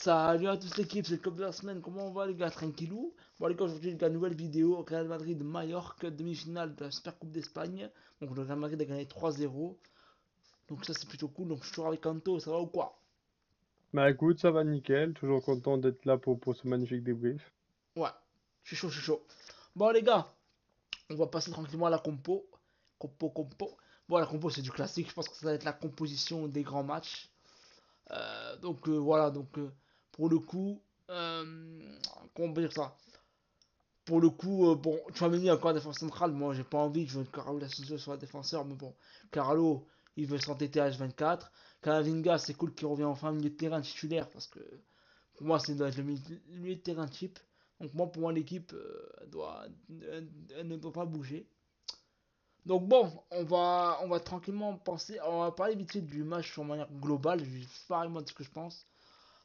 Salut à toute l'équipe, c'est le Club de la semaine. Comment on va les gars? Tranquillou? Bon les gars, aujourd'hui les gars, nouvelle vidéo. Real Madrid Mallorca, demi-finale de la Super Coupe d'Espagne. Donc le Real Madrid a gagné 3-0. Donc ça c'est plutôt cool. Donc je suis toujours avec Kanto, ça va ou quoi? Bah écoute, ça va nickel, toujours content d'être là pour ce magnifique débrief. Ouais, je suis chaud, je suis chaud. Bon les gars, on va passer tranquillement à la compo. Compo. Bon la compo c'est du classique, je pense que ça va être la composition des grands matchs. Voilà, pour le coup, comment on peut dire ça? Pour le coup, bon, Tchouaméni encore défense centrale. Moi, j'ai pas envie. Je veux que Carlo Asensio soit défenseur. Mais bon, Carlo, il veut s'entêter à H24. Kamavinga, c'est cool qu'il revient enfin au milieu de terrain titulaire. Parce que pour moi, c'est doit être le milieu de terrain type. Donc, moi, pour moi, l'équipe elle ne doit pas bouger. Donc, bon, on va tranquillement penser. On va parler vite fait du match sur manière globale. Je vais parler moi de ce que je pense.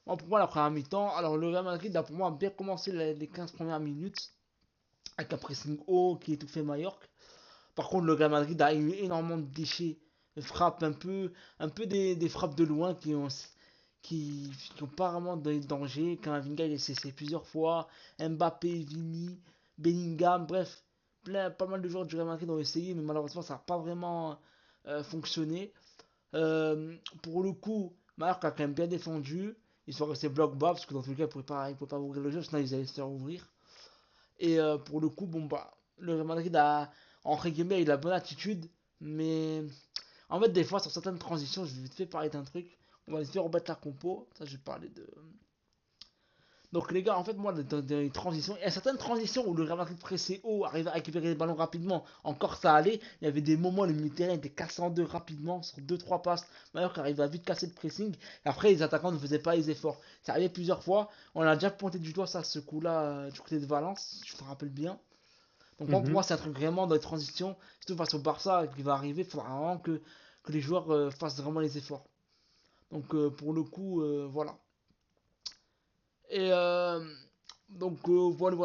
Moi, pour moi, la première mi-temps, alors le Real Madrid a pour moi bien commencé les 15 premières minutes avec un pressing haut qui étouffait Mallorca. Par contre, le Real Madrid a eu énormément de déchets, de frappes un peu des frappes de loin qui ont pas vraiment de danger. Kamavinga il est cessé plusieurs fois, Mbappé, Vini, Bellingham, bref, pas mal de joueurs du Real Madrid ont essayé, mais malheureusement ça n'a pas vraiment fonctionné. Pour le coup, Mallorca a quand même bien défendu. Ils sont restés bloc bas parce que dans tous les cas ils pouvaient pas ouvrir le jeu, sinon ils allaient se faire ouvrir. Et pour le coup, bon bah, le Real Madrid a, entre guillemets, il a bonne attitude, mais en fait, des fois, sur certaines transitions, je vais vite fait parler d'un truc. On va vite fait rebattre la compo. Ça, je vais parler de. Donc, les gars, en fait, moi, dans les transitions, il y a certaines transitions où le Real Madrid pressé haut, arrivait à récupérer les ballons rapidement. Encore ça allait. Il y avait des moments où le milieu de terrain était cassé en deux rapidement, sur deux trois passes. D'ailleurs, arrivait à vite casser le pressing. Et après, les attaquants ne faisaient pas les efforts. Ça arrivait plusieurs fois. On a déjà pointé du doigt ça, ce coup-là, du côté de Valence, si je te rappelle bien. Donc moi, pour moi, Mhm. c'est un truc vraiment dans les transitions, surtout face au Barça qui va arriver, il faudra vraiment que les joueurs fassent vraiment les efforts. Donc pour le coup, voilà. Et voilà,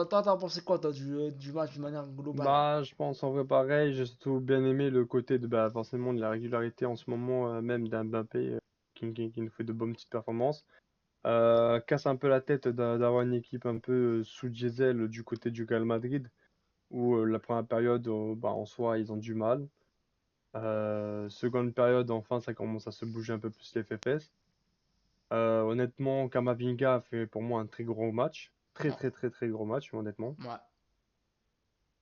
t'as pensé quoi toi, du match de manière globale? Bah je pense en vrai pareil, j'ai surtout bien aimé le côté de bah forcément de la régularité en ce moment même d'un Mbappé qui nous fait de bonnes petites performances. Casse un peu la tête d'avoir une équipe un peu sous diesel du côté du Real Madrid où la première période bah, en soi ils ont du mal. Seconde période enfin ça commence à se bouger un peu plus les fesses. Honnêtement, Kamavinga a fait pour moi un très gros match. Très Ouais. très très très gros match, honnêtement.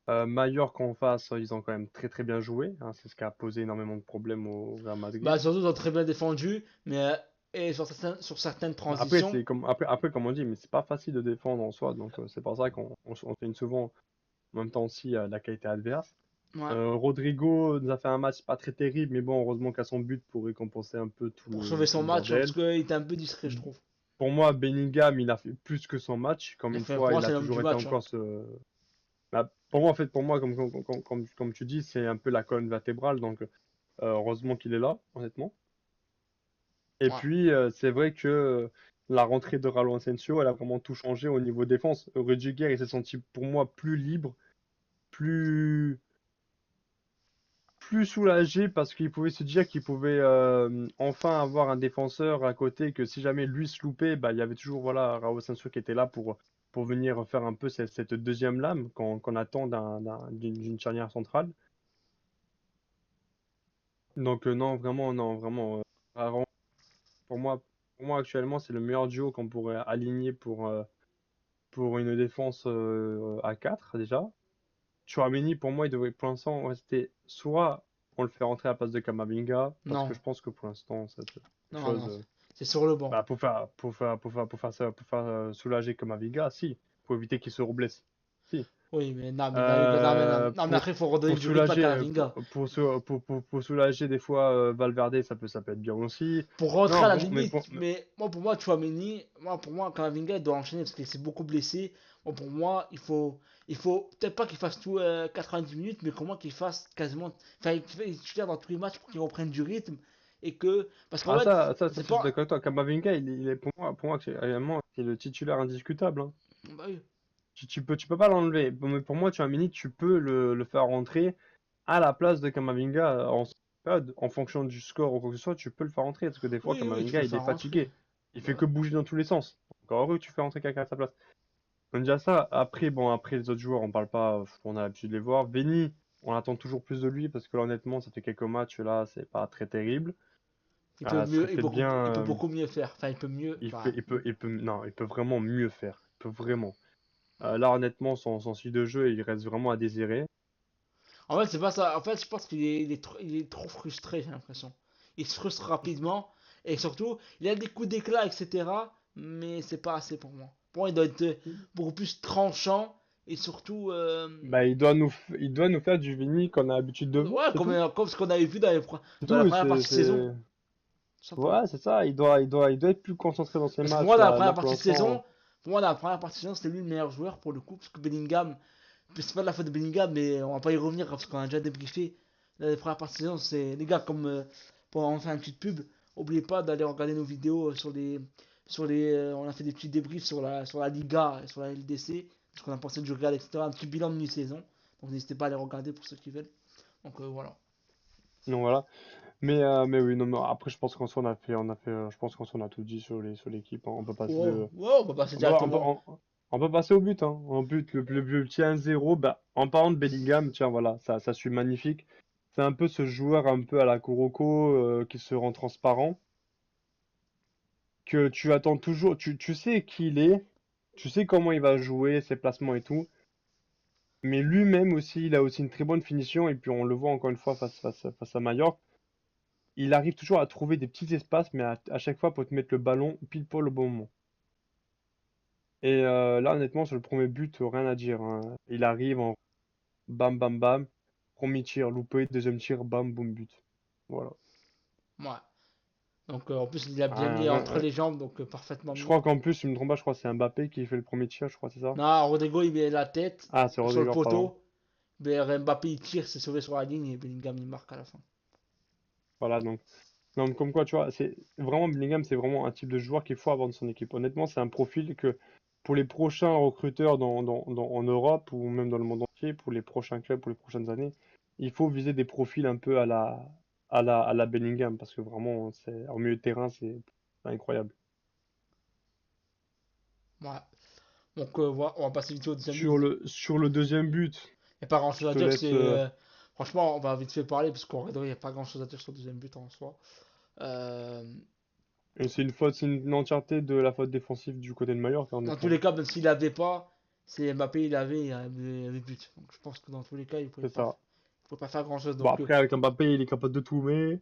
Ouais. Mallorca en face, ils ont quand même très très bien joué, hein. C'est ce qui a posé énormément de problèmes au Real Bah Madrid. surtout ils ont très bien défendu, mais et sur certaines Mais après, transitions, c'est comme après comme on dit, mais c'est pas facile de défendre en soi, donc c'est pour ça qu'on fait souvent en même temps aussi la qualité adverse. ouais, Rodrigo nous a fait un match pas très terrible, mais bon, heureusement qu'à son but pour récompenser un peu pour sauver tout son le match, parce bordel. qu'il était un peu discret, je trouve. Pour moi, Bellingham, il a fait plus que son match. Comme Il a une fait, pour fois, moi, il c'est a l'homme du toujours été match. Hein. encore ce. Bah, pour moi, en fait, pour moi, comme tu dis, c'est un peu la colonne vertébrale. Donc, heureusement qu'il est là, honnêtement. Et Ouais. puis, c'est vrai que la rentrée de Raúl Asensio, elle a vraiment tout changé au niveau défense. Rudiger, il s'est senti pour moi plus libre, plus plus soulagé parce qu'il pouvait se dire qu'il pouvait enfin avoir un défenseur à côté que si jamais lui se loupait, bah, il y avait toujours voilà, Raúl Asensio qui était là pour venir faire un peu cette deuxième lame qu'on attend d'une charnière centrale. Donc non, vraiment, vraiment, pour moi, pour moi actuellement, c'est le meilleur duo qu'on pourrait aligner pour une défense à 4 déjà. Chouameni, pour moi, il devrait pour l'instant rester soit on le fait rentrer à la place de Kamavinga, parce que Non, je pense que pour l'instant, cette non, chose, c'est sur le banc. bah, pour faire soulager Kamavinga, si, pour éviter qu'il se reblesse. Si. Oui, mais non, mais, Euh, non, mais pour, après, il faut redonner pour du rythme à soulager, Kamavinga. pour soulager des fois Valverde, ça peut être bien aussi. Pour rentrer Non, à la bon, limite, mais moi, pour moi, Chouameni, moi, pour moi, Kamavinga, il doit enchaîner parce qu'il s'est beaucoup blessé. Moi, pour moi, il faut peut-être pas qu'il fasse tout 90 minutes, mais comment qu'il fasse quasiment, enfin, qu'il fasse titulaire dans tous les matchs pour qu'il reprenne du rythme et que, parce qu'en ah fait, ça, c'est je suis pas, d'accord avec toi. Kamavinga, il est pour moi, actuellement, c'est le titulaire indiscutable, hein. bah oui, Tu peux pas l'enlever. Bon, mais pour moi, tu as un mini, tu peux le faire rentrer à la place de Kamavinga en période, en fonction du score ou quoi que ce soit, tu peux le faire rentrer parce que des fois, oui, oui, tu peux Kamavinga, le il est faire rentrer. fatigué. Il Bah fait ouais. que bouger dans tous les sens. encore heureux que tu fais rentrer quelqu'un à sa place. Donc déjà ça, après, bon, après les autres joueurs, on parle pas, on a l'habitude de les voir. Veni, on attend toujours plus de lui parce que là, honnêtement, ça fait quelques matchs là, c'est pas très terrible. Il peut Ce serait mieux, peut-être bien, il peut beaucoup mieux faire. Enfin, il peut mieux. Enfin, non, il peut vraiment mieux faire. Il peut vraiment. Là, honnêtement, son style de jeu, il reste vraiment à désirer. en fait, c'est pas ça. En fait, je pense il est trop frustré, j'ai l'impression. Il se frustre rapidement et surtout, il a des coups d'éclat, etc. Mais c'est pas assez pour moi. Pour moi, il doit être beaucoup plus tranchant et surtout, Bah, il doit nous faire du Vini qu'on a l'habitude de voir, ouais, c'est tout. comme ce qu'on avait vu C'est dans la tout, première partie de saison, tout simplement. ouais, c'est ça. Il doit être plus concentré dans ses Parce que pour moi, matchs. dans la Là, première pour partie de l'instant, saison, pour moi, dans la première partie de saison, c'était lui le meilleur joueur pour le coup, parce que Bellingham, c'est pas de la faute de Bellingham, mais on va pas y revenir parce qu'on a déjà débriefé. La première partie de saison, c'est les gars, comme pour en faire une petite pub, oubliez pas d'aller regarder nos vidéos on a fait des petits débriefs sur la Liga et sur la LDC, ce qu'on a pensé du Real, etc. Un petit bilan de mi-saison. Donc n'hésitez pas à aller regarder pour ceux qui veulent. Donc voilà. non, voilà. Mais oui, non, mais après, je pense qu'en soi, je pense qu'en soi, on a tout dit sur l'équipe, hein. On peut passer Wow, wow, on va passer on peut, on peut, directement. on- on peut passer au but, hein. En but, le petit 1-0, bah, en parlant de Bellingham, tiens, voilà, ça suit magnifique. C'est un peu ce joueur un peu à la Kuroko, qui se rend transparent, que tu attends toujours, tu sais qui il est, tu sais comment il va jouer, ses placements et tout, mais lui-même aussi, il a aussi une très bonne finition, et puis on le voit encore une fois face à Mallorca. Il arrive toujours à trouver des petits espaces, mais à chaque fois pour te mettre le ballon pile poil au bon moment. Et là, honnêtement, sur le premier but, rien à dire, hein. Il arrive en bam bam bam, premier tir loupé, deuxième tir, bam boum but. Voilà. Ouais. Donc en plus, il a bien Rien- mis rien- entre rien. les jambes, donc parfaitement Je mis. crois qu'en plus, je me trompe pas, je crois que c'est Mbappé qui fait le premier tir, je crois, c'est ça? Non, Rodrigo, il met la tête Ah, c'est sur le Rodrigo, pardon. poteau. Mais Mbappé, il tire, c'est sauvé sur la ligne et Bellingham, il marque à la fin. Voilà, donc. Non, mais comme quoi, tu vois, c'est vraiment Bellingham, c'est vraiment un type de joueur qu'il faut avoir dans son équipe. Honnêtement, c'est un profil que pour les prochains recruteurs en Europe ou même dans le monde entier, pour les prochains clubs, pour les prochaines années, il faut viser des profils un peu à la Bellingham parce que vraiment, c'est, en milieu de terrain, c'est incroyable. Ouais. Donc voilà, on va passer vite fait au deuxième but. Sur le deuxième but, Il n'y a pas grand je chose à te dire. laisse. Franchement, on va vite fait parler parce qu'en vrai, il n'y a pas grand chose à dire sur le deuxième but en soi. Euh, Et c'est une faute, c'est une entièreté de la faute défensive du côté de Mallorca, Dans tous honnêtement. les cas, même s'il l'avait pas, c'est Mbappé, il avait but. Donc je pense que dans tous les cas, C'est ça. il pouvait pas faire grand chose. Bon, Donc après, avec Mbappé, il est capable de tout, mais.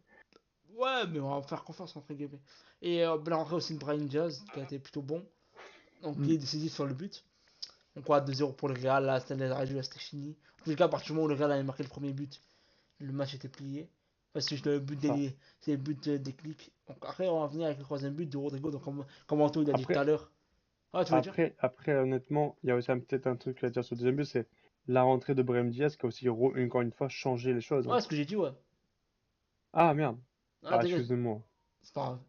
ouais, mais on va faire confiance entre guillemets. Et là, on aussi de Brian Diaz qui a été plutôt bon. Donc il Mm. est décisif sur le but. Donc quoi, 2-0 pour le Real, là, c'était la régie, c'était fini. En tout cas, à partir du moment où le Real avait marqué le premier but, le match était plié. Enfin, c'est juste le but C'est ça. c'est le but déclic. Donc après, on va venir avec le troisième but de Rodrigo. Donc comme Anto il a dit tout à Après, l'heure. Ah, tu veux dire? après, honnêtement, il y a aussi peut-être un truc à dire sur le deuxième but, c'est la rentrée de Brahim Diaz qui a aussi, encore une fois, changé les choses, hein. Ouais, ce que j'ai dit, ouais. Ah, merde. Ah, Ah, t'inquiète, excusez-moi. c'est pas grave.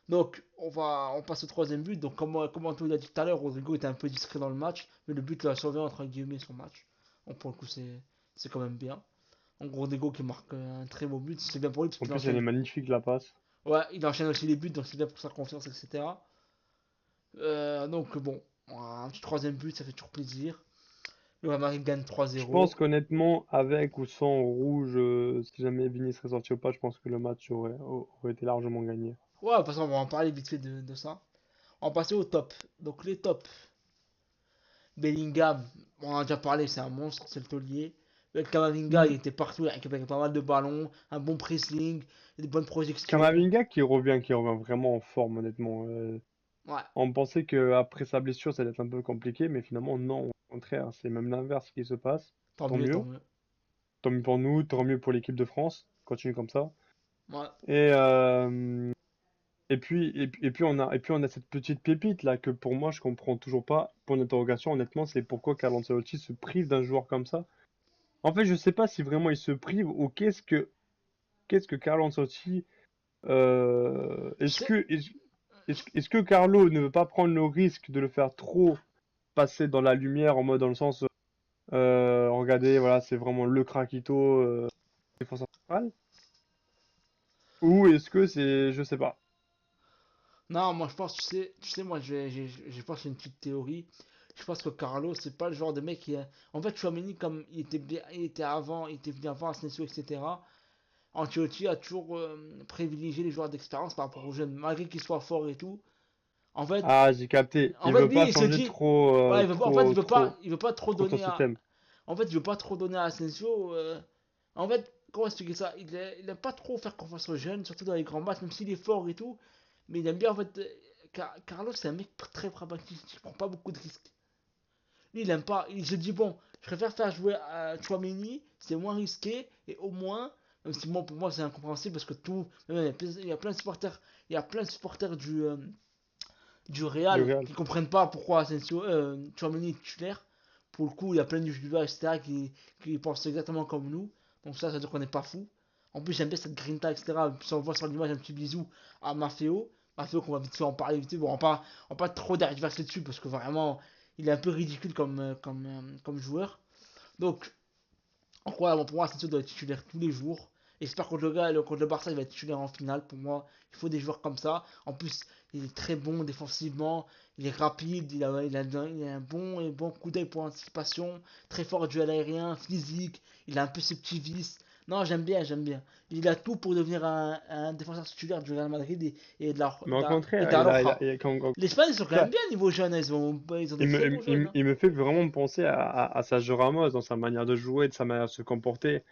Donc, on passe au troisième but. Donc, comme Anto il a dit tout à l'heure, Rodrigo était un peu discret dans le match. Mais le but l'a sauvé, entre guillemets, son match. Donc, pour le coup, c'est quand même bien. Donc, Rodrigo qui marque un très beau but. C'est bien pour lui parce En qu'il plus, elle est enchaîne. magnifique, la passe. Ouais, il enchaîne aussi les buts. Donc, c'est bien pour sa confiance, etc. Donc, bon, un petit troisième but, ça fait toujours plaisir. Le Real Madrid gagne Je pense 3-0. qu'honnêtement, avec ou sans rouge, si jamais Vini serait sorti ou pas, je pense que le match aurait été largement gagné. Ouais, de toute façon, on va en parler vite fait de ça. On va passer au top. Donc, les tops. Bellingham, on en a déjà parlé, c'est un monstre, c'est le taulier. Le Kamavinga, il Hmm. était partout, il récupérait pas mal de ballons, un bon pressing, des bonnes projections. Kamavinga qui revient vraiment en forme, honnêtement. Ouais, On pensait qu'après sa blessure, ça allait être un peu compliqué, mais finalement, non, au contraire, c'est même l'inverse qui se passe. tant Tant mieux, tant mieux. mieux. Tant mieux pour nous, tant mieux pour l'équipe de France. Continue comme ça. Ouais. Et, et puis on a cette petite pépite là que pour moi, je comprends toujours pas. Pour une interrogation, honnêtement, c'est pourquoi Carlo Ancelotti se prive d'un joueur comme ça. En fait, je sais pas si vraiment il se prive ou qu'est-ce que Carlo Ancelotti Je sais, est-ce que Carlo ne veut pas prendre le risque de le faire trop passer dans la lumière en mode dans le sens regardez voilà c'est vraiment le craquito défenseur central ou est-ce que c'est je sais pas. Non, moi je pense, moi je pense une petite théorie. Je pense que Carlo, c'est pas le genre de mec qui est. En fait, Chouameni, comme il était bien, il était venu avant Asensio, etc. Ancelotti a toujours privilégié les joueurs d'expérience par rapport aux jeunes, malgré qu'ils soient forts et tout. En fait, Ah, j'ai capté. en Il fait, veut lui, pas il se changer dit, trop, ouais, en fait, trop, il veut pas trop trop son donner à, système. en fait, il veut pas trop donner à Asensio. En fait, comment expliquer ça? Il aime pas trop faire confiance aux jeunes, surtout dans les grands matchs, même s'il est fort et tout. Mais il aime bien, en fait, Carlos, c'est un mec très pragmatique, il prend pas beaucoup de risques. Lui, il aime pas, il se dit, bon, je préfère faire jouer à Chouameni, c'est moins risqué, et au moins, même si moi, pour moi, c'est incompréhensible parce que tout, il y a plein de supporters, il y a plein de supporters du Du Real Real. qui comprennent pas pourquoi Asensio, Chouameni est titulaire. Pour le coup, il y a plein de youtubeurs, etc., qui pensent exactement comme nous. Donc ça veut dire qu'on n'est pas fou. En plus, j'aime bien cette grinta, etc. Si on voit sur l'image un petit bisou à Maffeo. Maffeo, qu'on va vite fait en parler vite fait. Bon, on va pas trop verser dessus parce que vraiment, il est un peu ridicule comme joueur. Donc, en quoi, bon, pour moi, Asensio doit être titulaire tous les jours. Et j'espère contre le Barça, il va être titulaire en finale. Pour moi, il faut des joueurs comme ça. En plus, il est très bon défensivement. Il est rapide. Il a un bon coup d'œil pour l'anticipation. Très fort duel aérien, physique. Il a un peu ses petits vices. Non, j'aime bien, j'aime bien. Il a tout pour devenir un défenseur titulaire du Real Madrid Mais au et de contraire, la Roja. comme L'Espagne, ils sont quand même ça, bien niveau jeunes. Ils ont des très bons jeunes. Hein. il me fait vraiment penser à Sergio Ramos dans sa manière de jouer, de sa manière de se comporter.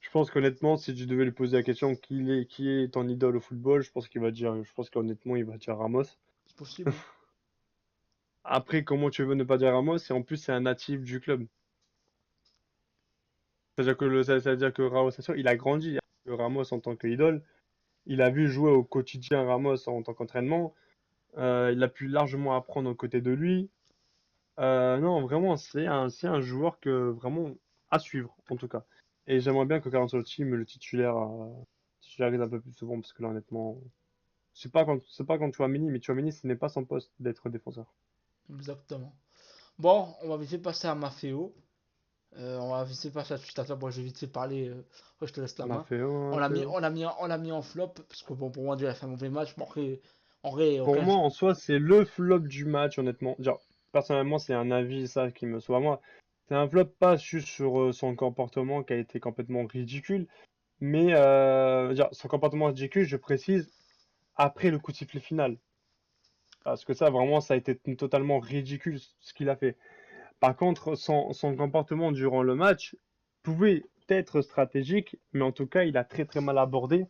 Je pense qu'honnêtement, si tu devais lui poser la question qui est ton idole au football, je pense qu'honnêtement, il va dire Ramos. C'est possible. Hein. Après, comment tu veux ne pas dire Ramos? Et en plus, c'est un natif du club. C'est-à-dire que Raúl Asensio, il a grandi avec Ramos en tant qu'idole. Il a vu jouer au quotidien Ramos en tant qu'entraînement. Il a pu largement apprendre aux côtés de lui. Non, vraiment, c'est un joueur que vraiment à suivre, en tout cas. Et j'aimerais bien que Carlo Ancelotti me le titularise un peu plus souvent, parce que là, honnêtement, c'est pas quand Tchouaméni, mais Tchouaméni, ce n'est pas son poste d'être défenseur. Exactement. Bon, on va vite fait passer à Maffeo. On va vite fait passer à tout à l'heure. Bon, je vais vite fait parler. Je te laisse la main. Maffeo. On l'a mis en flop parce que bon, pour moi, déjà, il a fait un mauvais match. Bon, après, en vrai, Pour aucun. moi, en soi, c'est le flop du match, honnêtement. Genre, personnellement, c'est un avis, ça, qui me soit à moi. C'est un flop pas juste sur son comportement qui a été complètement ridicule, mais genre, son comportement ridicule, je précise, après le coup de sifflet final. Parce que ça, vraiment, ça a été totalement ridicule ce qu'il a fait. Par contre, son comportement durant le match pouvait être stratégique, mais en tout cas, il a très très mal abordé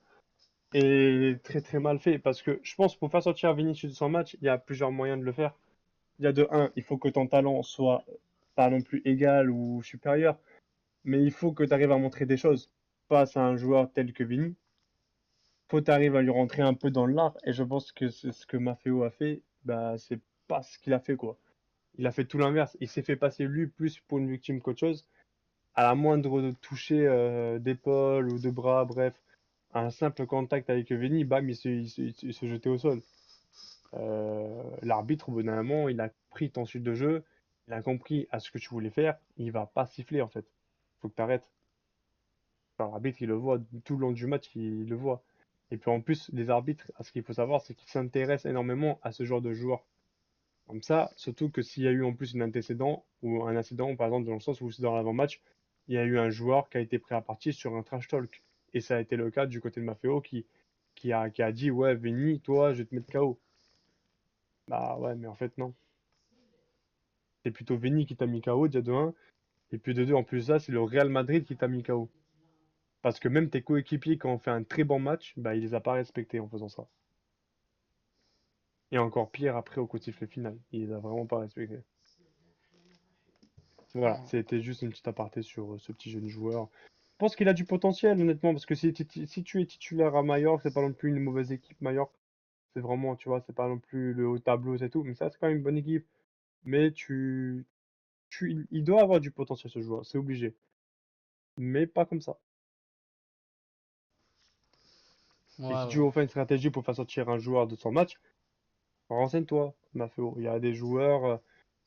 et très très mal fait. Parce que je pense pour faire sortir Vinicius de son match, il y a plusieurs moyens de le faire. Il y a de un, il faut que ton talent soit pas non plus égal ou supérieur, mais il faut que tu arrives à montrer des choses face à un joueur tel que Vini. Faut que tu arrives à lui rentrer un peu dans l'art, et je pense que c'est ce que Maffeo a fait, bah, c'est pas ce qu'il a fait, quoi. Il a fait tout l'inverse. Il s'est fait passer lui plus pour une victime qu'autre chose. À la moindre toucher d'épaule ou de bras, bref, un simple contact avec Vini, bam, il se jetait au sol. L'arbitre, au bout d'un moment, il a pris ton suite de jeu, il a compris à ce que tu voulais faire, il va pas siffler en fait. Faut que tu arrêtes. L'arbitre, il le voit tout le long du match, il le voit. Et puis en plus, les arbitres, ce qu'il faut savoir, c'est qu'ils s'intéressent énormément à ce genre de joueurs. Comme ça, surtout que s'il y a eu en plus un antécédent ou un incident, par exemple, dans le sens où c'est dans l'avant-match, il y a eu un joueur qui a été pris à partie sur un trash talk. Et ça a été le cas du côté de Maffeo qui a dit, ouais, Vini, toi, je vais te mettre KO. Bah ouais, mais en fait, non. C'est plutôt Vini qui t'a mis KO déjà de 1. Et puis de 2, en plus de ça, c'est le Real Madrid qui t'a mis KO. Parce que même tes coéquipiers, quand on fait un très bon match, bah, il les a pas respectés en faisant ça. Et encore pire après au coup de sifflet final. Il les a vraiment pas respectés. Voilà, Ah. c'était juste une petite aparté sur ce petit jeune joueur. Je pense qu'il a du potentiel, honnêtement, parce que si tu es titulaire à Mallorca, c'est pas non plus une mauvaise équipe, Mallorca. C'est vraiment, tu vois, c'est pas non plus le haut tableau, c'est tout. Mais ça, c'est quand même une bonne équipe. Mais il doit avoir du potentiel, ce joueur, c'est obligé. Mais pas comme ça. Et Ouais, si tu ouais. veux faire une stratégie pour faire sortir un joueur de son match, renseigne-toi, Mafeo. Il y a des joueurs,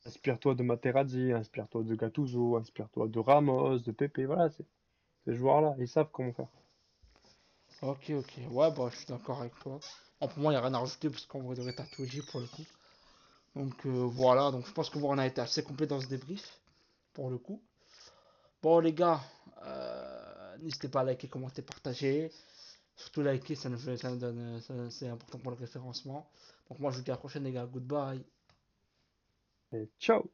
inspire-toi de Materazzi, inspire-toi de Gattuso, inspire-toi de Ramos, de Pepe, voilà, ces joueurs-là, ils savent comment faire. Ok, ok. Ouais, bah, je suis d'accord avec toi. Pour moi, il n'y a rien à rajouter parce qu'on va devoir tout dit pour le coup. Donc voilà, donc je pense que voilà, on a été assez complet dans ce débrief pour le coup. Bon les gars, n'hésitez pas à liker, commenter, partager. Surtout liker, ça nous donne, c'est important pour le référencement. Donc moi je vous dis à la prochaine les gars, goodbye. Et ciao!